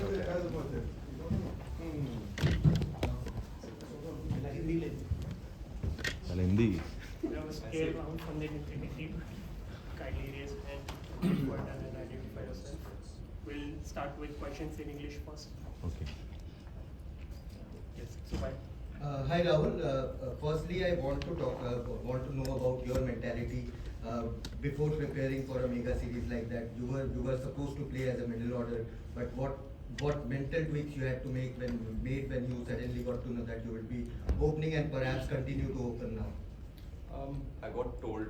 Well, Hindi. There was scale round from the Indian team. Kindly raise hand for done and identify yourself. We'll start with questions in English first. Okay. Yes, so bye. Hi Rahul. Firstly, I want to know about your mentality before preparing for a mega series like that. You were supposed to play as a middle order, but what mental tweaks you had to make when you suddenly got to know that you will be opening and perhaps continue to open now? I got told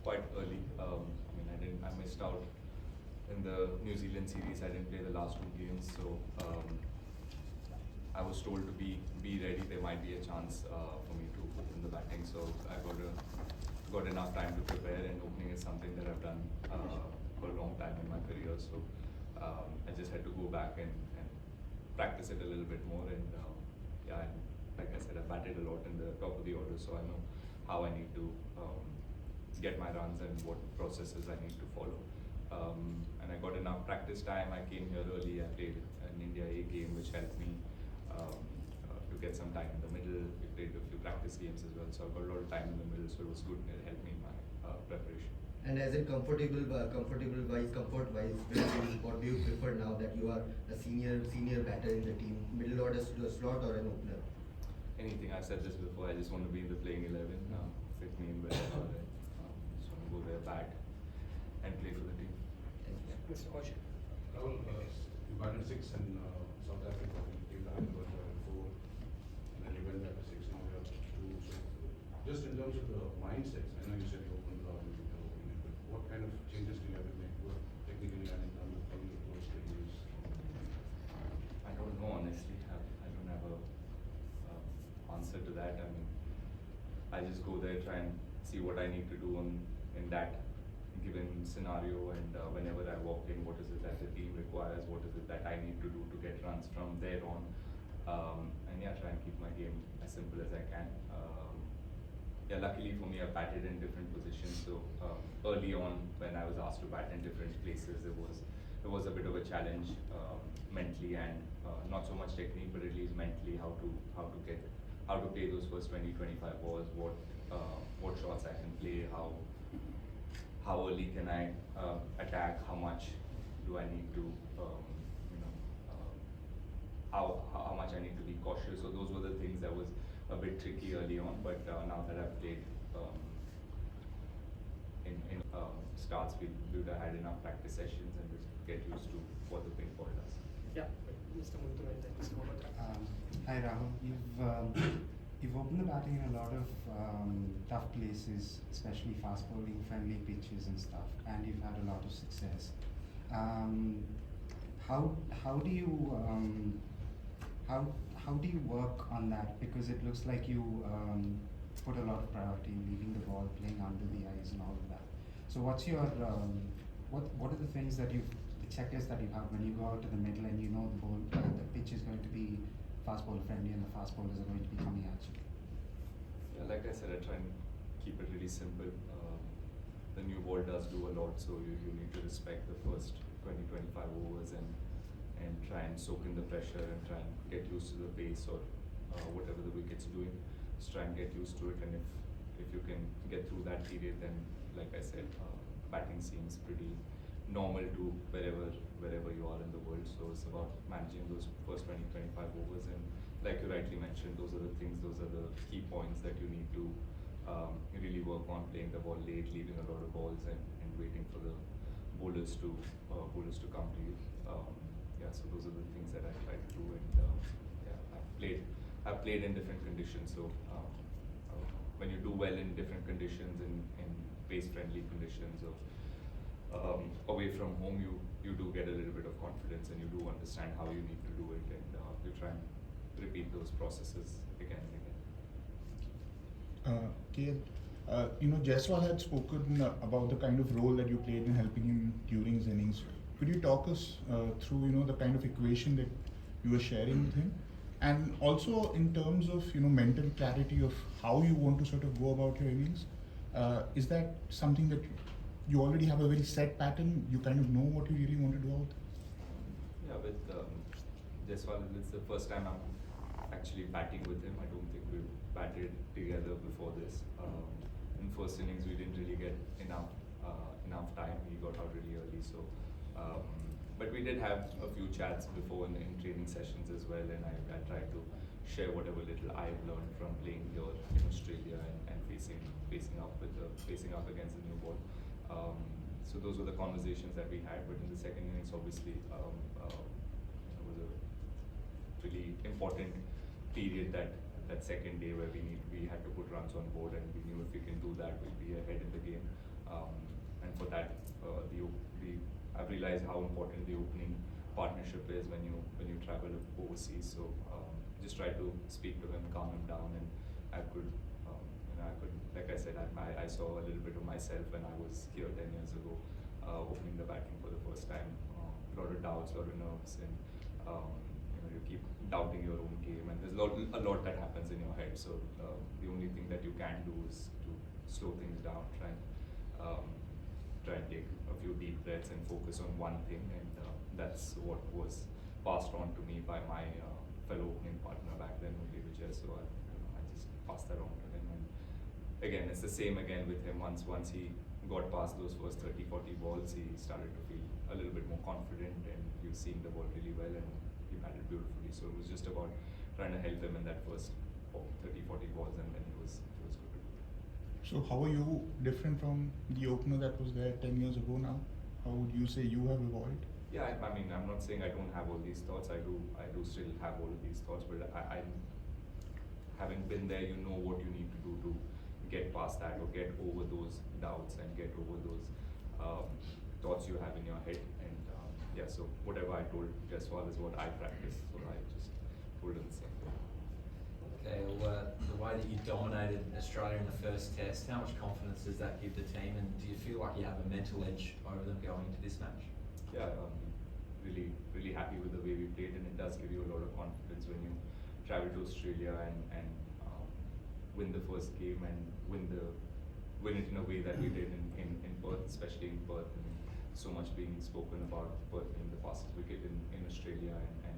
quite early. I missed out in the New Zealand series. I didn't play the last two games, so I was told to be ready. There might be a chance for me to open the batting, so I got enough time to prepare. And opening is something that I've done for a long time in my career. So I just had to go back and practice it a little bit more. And like I said, I batted a lot in the top of the order, so I know how I need to get my runs and what processes I need to follow. And I got enough practice time. I came here early. I played an India A game, which helped me to get some time in the middle. We played a few practice games as well, so I got a lot of time in the middle. So it was good. It helped me in my preparation. And as in comfort wise, what do you prefer now that you are a senior batter in the team? Middle order slot or an opener? Anything. I've said this before. I just want to be in the playing 11. Fit me in wherever. Just want to go there, bat, and play for the team. Mr. Kaushik. Rahul, you batted 6 in South Africa. You batted 4, and then you went back to 6. Now we have 2. So just in terms of the mindsets, I know you said you opened the opening, but what kind of changes do you have to make technically and in terms of how you approach the games? I don't know, honestly. I don't have a answer to that. I mean, I just go there, try and see what I need to do in that given scenario, and whenever I walk in, what is it that the team requires, what is it that I need to do to get runs from there on, and try and keep my game as simple as I can. Luckily for me, I batted in different positions, so early on when I was asked to bat in different places, it was a bit of a challenge mentally, and not so much technique, but at least mentally how to play those first 20-25 balls, what shots I can play, how early can I attack, how much do I need to how much I need to be cautious. So those were the things that was a bit tricky early on, but now that I've played in starts, we would have had enough practice sessions and just get used to what the ping ball does. Yeah, Mr. Muntu and then Mr. Mohatra. Hi Rahul, you've opened the batting in a lot of tough places, especially fast bowling friendly pitches and stuff, and you've had a lot of success. How do you work on that? Because it looks like you put a lot of priority in leaving the ball, playing under the eyes, and all of that. So what's your what are the things that the checklist that you have when you go out to the middle and you know the pitch is going to be fast bowler friendly and the fast bowlers are going to be coming at you? Yeah, like I said, I try and keep it really simple. The new ball does do a lot, so you need to respect the first 20-25 overs and try and soak in the pressure and try and get used to the pace or whatever the wicket's doing. Just try and get used to it, and if you can get through that period, then like I said, batting seems pretty normal to wherever you are in the world. So it's about managing those first 20-25 overs, and like you rightly mentioned, those are the key points that you need to really work on. Playing the ball late, leaving a lot of balls, and waiting for the bowlers to come to you. So those are the things that I try to do, and I've played in different conditions. So when you do well in different conditions, in pace friendly conditions, or away from home, you do get a little bit of confidence, and you do understand how you need to do it, and you try and repeat those processes again and again. Jaiswal had spoken about the kind of role that you played in helping him during his innings. Could you talk us through, the kind of equation that you were sharing with him, and also in terms of, mental clarity of how you want to sort of go about your innings? Is that something that you already have a very set pattern? You kind of know what you really want to do out? Yeah, Jaiswal, it's the first time I'm actually batting with him. I don't think we've batted together before this. In first innings, we didn't really get enough time. He got out really early, so. But we did have a few chats before in training sessions as well, and I tried to share whatever little I've learned from playing here in Australia and facing up against the new ball. So those were the conversations that we had. But in the second innings, obviously, it was a really important period that second day where we had to put runs on board, and we knew if we can do that, we'll be ahead in the game. And for that, I've realized how important the opening partnership is when you travel overseas. So just try to speak to him, calm him down, and I could, like I said, I saw a little bit of myself when I was here 10 years ago, opening the batting for the first time. A lot of doubts, a lot of nerves, and you keep doubting your own game, and there's a lot that happens in your head. So the only thing that you can do is to slow things down, try and take a few deep breaths and focus on one thing, and that's what was passed on to me by my fellow opening partner back then, Vijay. So I just passed that on to him, and again, it's the same again with him. Once he got past those first 30-40 balls, he started to feel a little bit more confident, and he was seeing the ball really well, and he batted beautifully. So it was just about trying to help him in that first 30-40 balls, and then it was good to go. So how are you different from the opener that was there 10 years ago now? How would you say you have evolved? Yeah, I mean, I'm not saying I don't have all these thoughts. I do still have all of these thoughts, but I having been there, you know what you need to do to get past that or get over those doubts and get over those thoughts you have in your head. And yeah, so whatever I told Jaiswal is what I practice. So I just told him the same thing. Okay, well, the way that you dominated Australia in the first test, how much confidence does that give the team, and do you feel like you have a mental edge over them going into this match? Yeah, really happy with the way we played, and it does give you a lot of confidence when you travel to Australia and win the first game and win it in a way that we did in Perth, especially in Perth, and so much being spoken about Perth being the fastest wicket in Australia, and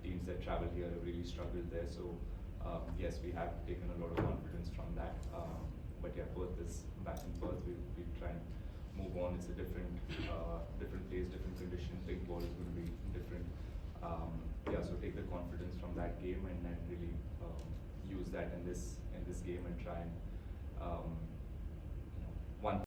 teams that travel here have really struggled there. So yes, we have taken a lot of confidence from that. But yeah, Perth is back in Perth. We try and move on. It's a different place, different condition. Big ball is going to be different. Yeah, so take the confidence from that game and then really use that in this game and try and